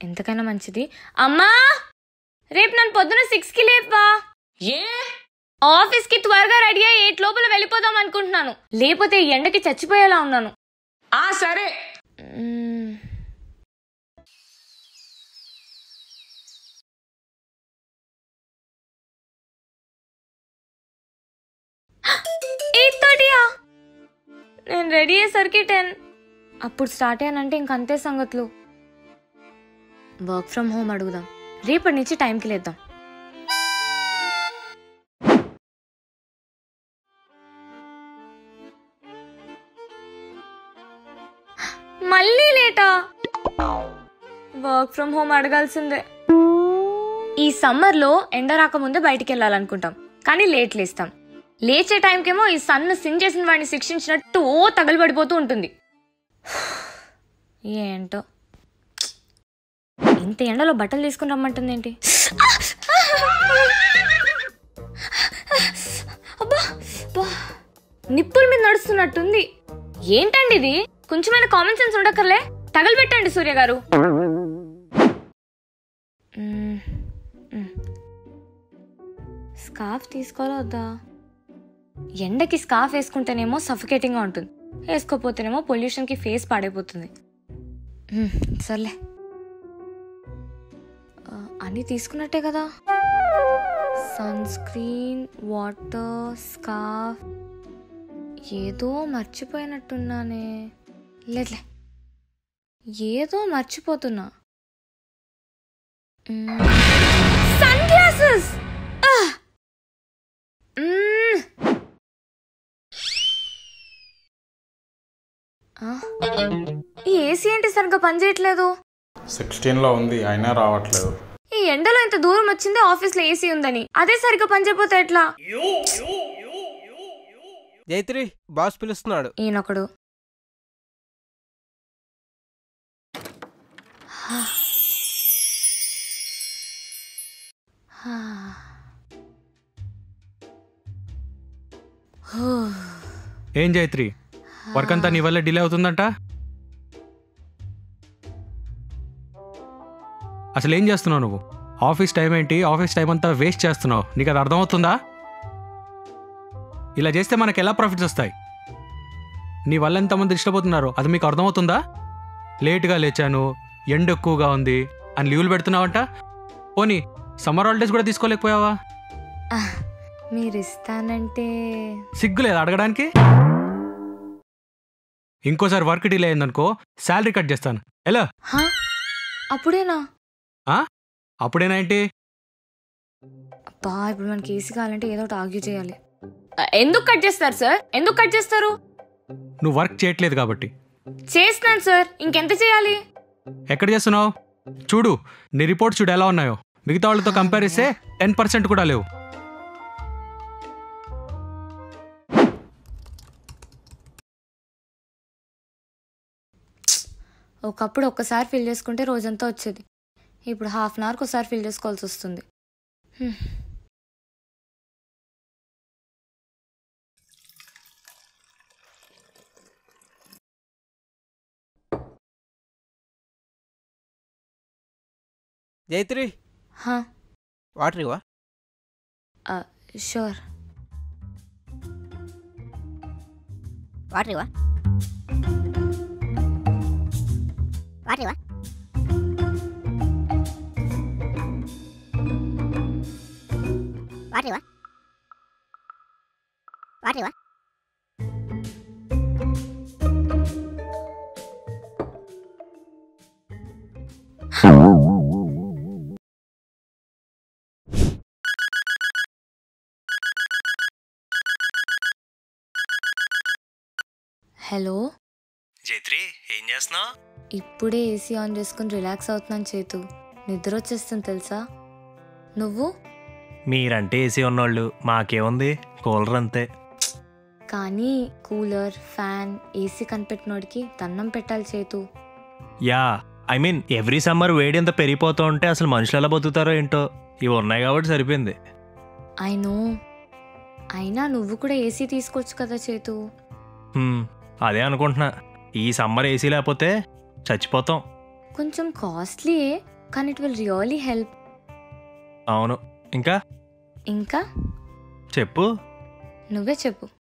ఎంతకైనా మంచిది. అమ్మా, రేపు నన్ను పొద్దున 6కి లేపా. ఆఫీస్కి త్వరగా రెడీ అయ్యి 8 లోపల వెళ్ళిపోదాం అనుకుంటున్నాను. లేకపోతే ఈ ఎండకి చచ్చిపోయేలా ఉన్నాను. సరే. నేను రెడీ అయ్యేసరికి 10. అప్పుడు స్టార్ట్ అయ్యానంటే ఇంకంతే సంగతులు. వర్క్ ఫ్రమ్ హోమ్ అడుగుదాం. రేపటి నుంచి టైంకి లేద్దాం. మళ్ళీ లేటా? వర్క్ ఫ్రమ్ హోమ్ అడగాల్సిందే. ఈ సమ్మర్లో ఎండ రాకముందే బయటికి వెళ్ళాలనుకుంటాం, కానీ లేట్ లేస్తాం. లేచే టైంకేమో ఈ సన్ను సింగ్ చేసిన వాడిని శిక్షించినట్టు తగలబడిపోతూ ఉంటుంది. ఏంటో ఇంత ఎండలో బట్టలు తీసుకుని రమ్మంటుంది ఏంటి? నిప్పుల మీద నడుస్తున్నట్టుంది. ఏంటండి ఇది? కొంచెమైనా కామన్ సెన్స్ ఉండక్కర్లే. తగలబెట్టండి సూర్య గారు. స్కార్ఫ్ తీసుకోవాలా వద్దా? ఎండకి స్కార్ఫ్ వేసుకుంటేనేమో సఫికేటింగ్గా ఉంటుంది, వేసుకోపోతేనేమో పొల్యూషన్కి ఫేస్ పాడైపోతుంది. సర్లే, అన్నీ తీసుకున్నట్టే కదా. Sunscreen, water, scarf. ఏదో మర్చిపోయినట్టున్నానే. లేదులే, ఏదో మర్చిపోతున్నా. Sunglasses. ఈ ఏసీ ఏంటి సరిగ్గా పనిచేయట్లేదు? 16లో ఉంది, అయినా రావట్లేదు. ఈ ఎండలో ఇంత దూరం వచ్చింది ఆఫీస్లో ఏసీ ఉందని, అదే సరిగ్గా పనిచేయకపోతే ఎట్లా? జైత్రి, బాస్ పిలుస్తున్నాడు. ఈయనొకడు. ఏం జైత్రి, వర్క్ అంతా నీ వల్ల డిలే అవుతుందంట. అసలు ఏం చేస్తున్నావు నువ్వు? ఆఫీస్ టైం ఏంటి? ఆఫీస్ టైం అంతా వేస్ట్ చేస్తున్నావు. నీకు అది అర్థమవుతుందా? ఇలా చేస్తే మనకు ఎలా ప్రాఫిట్స్ వస్తాయి? నీ వల్ల ఎంతమంది ఇష్టపోతున్నారు, అది మీకు అర్థమవుతుందా? లేట్గా లేచాను, ఎండ ఎక్కువగా ఉంది అని లీవ్లు పెడుతున్నావంట. పోనీ సమ్మర్ హాలిడేస్ కూడా తీసుకోలేకపోయావా? మీరు ఇస్తానంటే సిగ్గు లేదా అడగడానికి? ఇంకోసారి వర్క్ డిలే అయిందనుకో, శాలరీ కట్ చేస్తాను. ఎలా? అప్పుడేనా? అప్పుడేనా ఏంటి? అబ్బా, ఇప్పుడు మనకి ఏసీ కావాలంటే ఏదో ఒకటి ఆర్గ్యూ చేయాలి. ఎందుకు కట్ చేస్తారు సార్? ఎందుకు కట్ చేస్తారు? నువ్వు వర్క్ చేయట్లేదు కాబట్టి. చేస్తున్నాను సార్, ఇంకెంత చేయాలి? ఎక్కడ చేస్తున్నావు? చూడు, నీ రిపోర్ట్స్ చూడు ఎలా ఉన్నాయో. మిగతా వాళ్ళతో కంపేర్ చేస్తే 10% కూడా లేవు. ఒకప్పుడు ఒక్కసారి ఫిల్ చేసుకుంటే రోజంతా వచ్చేది. ఇప్పుడు హాఫ్ అన్ అవర్కి ఒకసారి ఫిల్ చేసుకోవాల్సి వస్తుంది. జైత్రి, వాటర్ ఇవ్వా? షూర్. వాటర్ ఇవ్వా? వాటర్ ఇవ్వా? వాటర్ ఇవ్వా? వాటర్ ఇవ్వా? హలో జైత్రి, ఏం చేస్తున్నావు? ఇప్పుడే ఏసీ ఆన్ చేసుకుని రిలాక్స్ అవుతున్నాను చేతు. నిద్ర వచ్చేస్తుంది తెలుసా? నువ్వు? మీరంటే ఏసీ ఉన్నోళ్ళు, మాకేముంది, కూలర్ అంతే. కానీ కూలర్, ఫ్యాన్, ఏసీ కనిపెట్టినోడికి దండం పెట్టాలి చేతు. Yeah, I mean every summer వేడి ఎంత పెరిగిపోతూ ఉంటే అసలు మనుషులు ఎలా బతుకుతారో ఏంటో. ఇవి ఉన్నాయి కాబట్టి సరిపోయింది. I know. అయినా నువ్వు కూడా ఏసీ తీసుకోవచ్చు కదా చేతు. అదే అనుకుంటున్నా. ఈ సమ్మర్ ఏసీ లేకపోతే చచ్చిపోతాం. కొంచెం కాస్ట్లీయే కానీ ఇట్ విల్ రియలీ హెల్ప్. అవును. ఇంకా ఇంకా చెప్పు. నువ్వే చెప్పు.